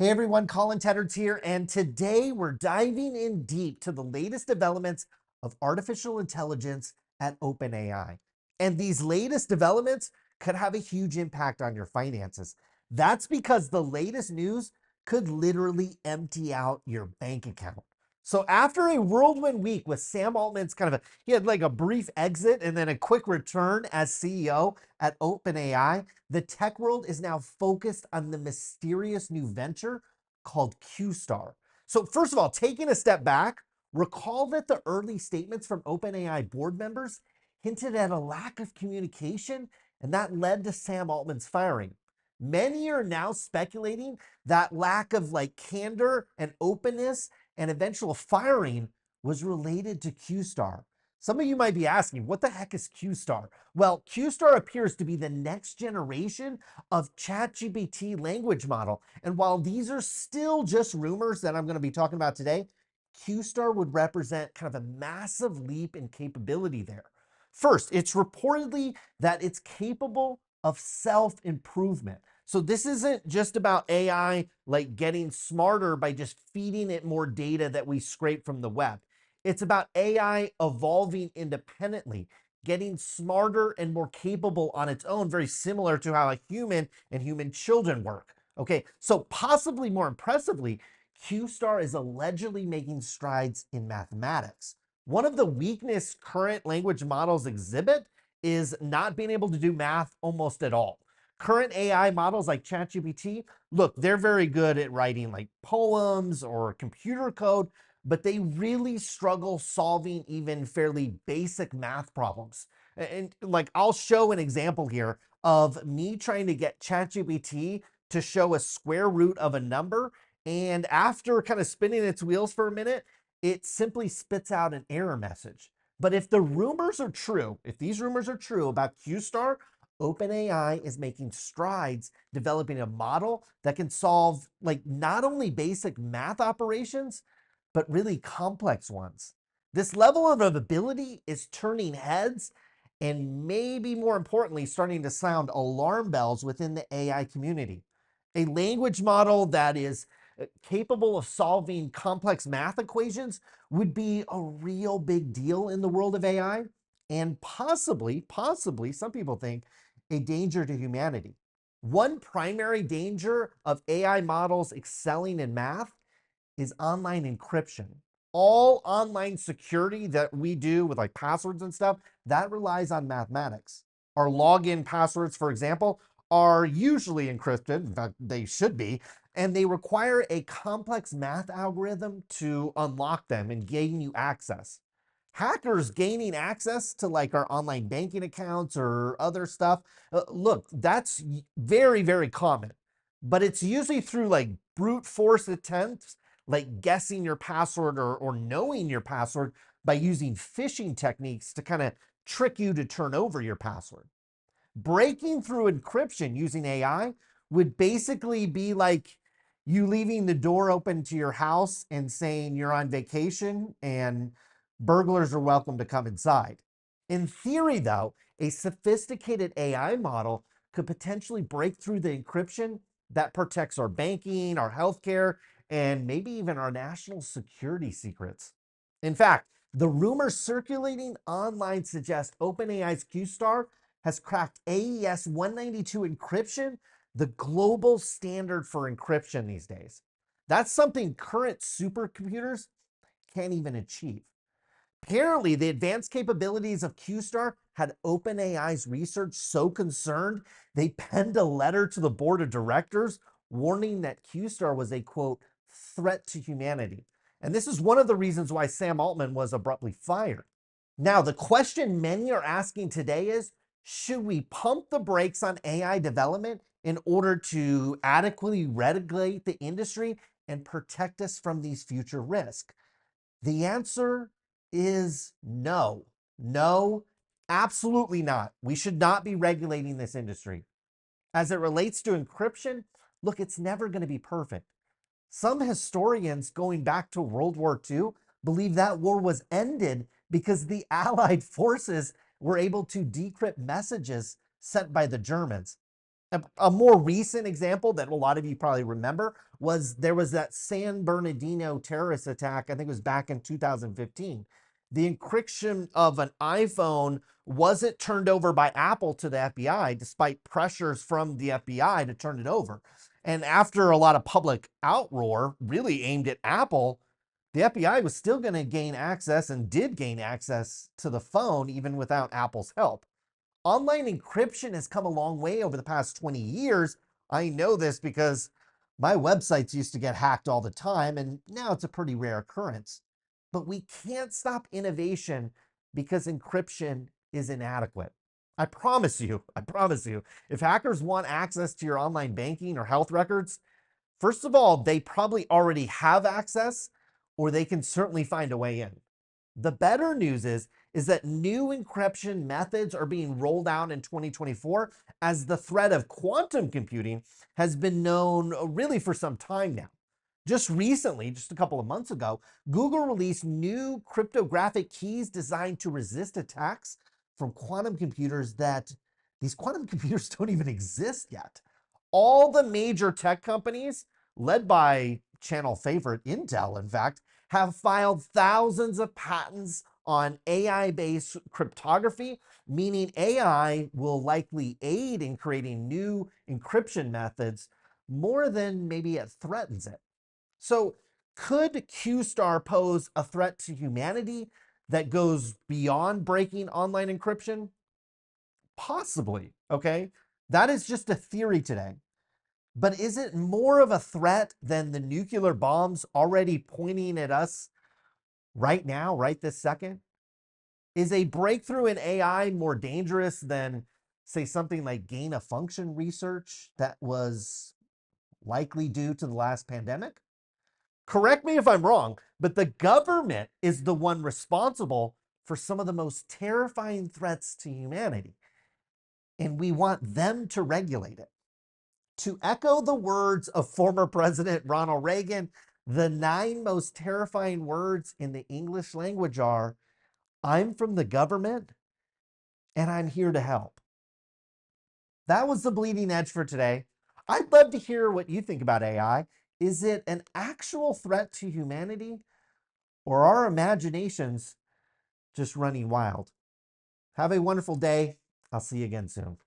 Hey everyone, Colin Tedards here, and today we're diving in deep to the latest developments of artificial intelligence at OpenAI. And these latest developments could have a huge impact on your finances. That's because the latest news could literally empty out your bank account. So after a whirlwind week with Sam Altman's he had like a brief exit and then a quick return as CEO at OpenAI, the tech world is now focused on the mysterious new venture called QStar. So first of all, taking a step back, recall that the early statements from OpenAI board members hinted at a lack of communication, and that led to Sam Altman's firing. Many are now speculating that lack of candor and openness and eventual firing was related to QStar. Some of you might be asking, what the heck is QStar? Well, QStar appears to be the next generation of ChatGPT language model. And while these are still just rumors that I'm going to be talking about today, QStar would represent kind of a massive leap in capability there. First, it's reportedly that it's capable of self-improvement. So this isn't just about AI getting smarter by just feeding it more data that we scrape from the web. It's about AI evolving independently, getting smarter and more capable on its own, very similar to how a human and human children work. Okay, so possibly more impressively, QStar is allegedly making strides in mathematics. One of the weaknesses current language models exhibit is not being able to do math almost at all. Current AI models like ChatGPT, look, they're very good at writing poems or computer code, but they really struggle solving even fairly basic math problems. And I'll show an example here of me trying to get ChatGPT to show a square root of a number. And after kind of spinning its wheels for a minute, it simply spits out an error message. But if the rumors are true, if these rumors are true about QStar, OpenAI is making strides developing a model that can solve not only basic math operations, but really complex ones. This level of ability is turning heads and maybe more importantly, starting to sound alarm bells within the AI community. A language model that is capable of solving complex math equations would be a real big deal in the world of AI and possibly, some people think, a danger to humanity. One primary danger of AI models excelling in math is online encryption. All online security that we do with passwords and stuff, that relies on mathematics. Our login passwords, for example, are usually encrypted. In fact, they should be. And they require a complex math algorithm to unlock them and gain you access. Hackers gaining access to our online banking accounts or other stuff, look, that's very common. But it's usually through brute force attempts guessing your password or knowing your password by using phishing techniques to kind of trick you to turn over your password. Breaking through encryption using AI would basically be like you leaving the door open to your house and saying you're on vacation and burglars are welcome to come inside. In theory, though, a sophisticated AI model could potentially break through the encryption that protects our banking, our healthcare, and maybe even our national security secrets. In fact, the rumors circulating online suggest OpenAI's QStar has cracked AES 192 encryption, the global standard for encryption these days. That's something current supercomputers can't even achieve. Apparently, the advanced capabilities of QStar had OpenAI's research so concerned, they penned a letter to the board of directors warning that QStar was a, quote, threat to humanity. And this is one of the reasons why Sam Altman was abruptly fired. Now, the question many are asking today is, should we pump the brakes on AI development in order to adequately regulate the industry and protect us from these future risks? The answer is no. No, absolutely not. We should not be regulating this industry. As it relates to encryption, look, it's never going to be perfect. Some historians going back to World War II believe that war was ended because the Allied forces were able to decrypt messages sent by the Germans. A more recent example that a lot of you probably remember was there was that San Bernardino terrorist attack. I think it was back in 2015. The encryption of an iPhone wasn't turned over by Apple to the FBI, despite pressures from the FBI to turn it over. And after a lot of public outroar, really aimed at Apple, the FBI was still going to gain access and did gain access to the phone even without Apple's help. Online encryption has come a long way over the past 20 years. I know this because my websites used to get hacked all the time, and now it's a pretty rare occurrence. But we can't stop innovation because encryption is inadequate. I promise you, if hackers want access to your online banking or health records, first of all, they probably already have access, or they can certainly find a way in. The better news is that new encryption methods are being rolled out in 2024 as the threat of quantum computing has been known really for some time now. Just recently, just a couple of months ago, Google released new cryptographic keys designed to resist attacks from quantum computers that these quantum computers don't even exist yet. All the major tech companies, led by channel favorite Intel, in fact, have filed thousands of patents on AI-based cryptography, meaning AI will likely aid in creating new encryption methods more than maybe it threatens it. So could Q-Star pose a threat to humanity that goes beyond breaking online encryption? Possibly, okay? That is just a theory today. But is it more of a threat than the nuclear bombs already pointing at us right now, right this second? Is a breakthrough in AI more dangerous than, say, something like gain of function research that was likely due to the last pandemic? Correct me if I'm wrong, but the government is the one responsible for some of the most terrifying threats to humanity, and we want them to regulate it. To echo the words of former President Ronald Reagan, the 9 most terrifying words in the English language are, I'm from the government and I'm here to help. That was the bleeding edge for today. I'd love to hear what you think about AI. Is it an actual threat to humanity, or are our imaginations just running wild? Have a wonderful day. I'll see you again soon.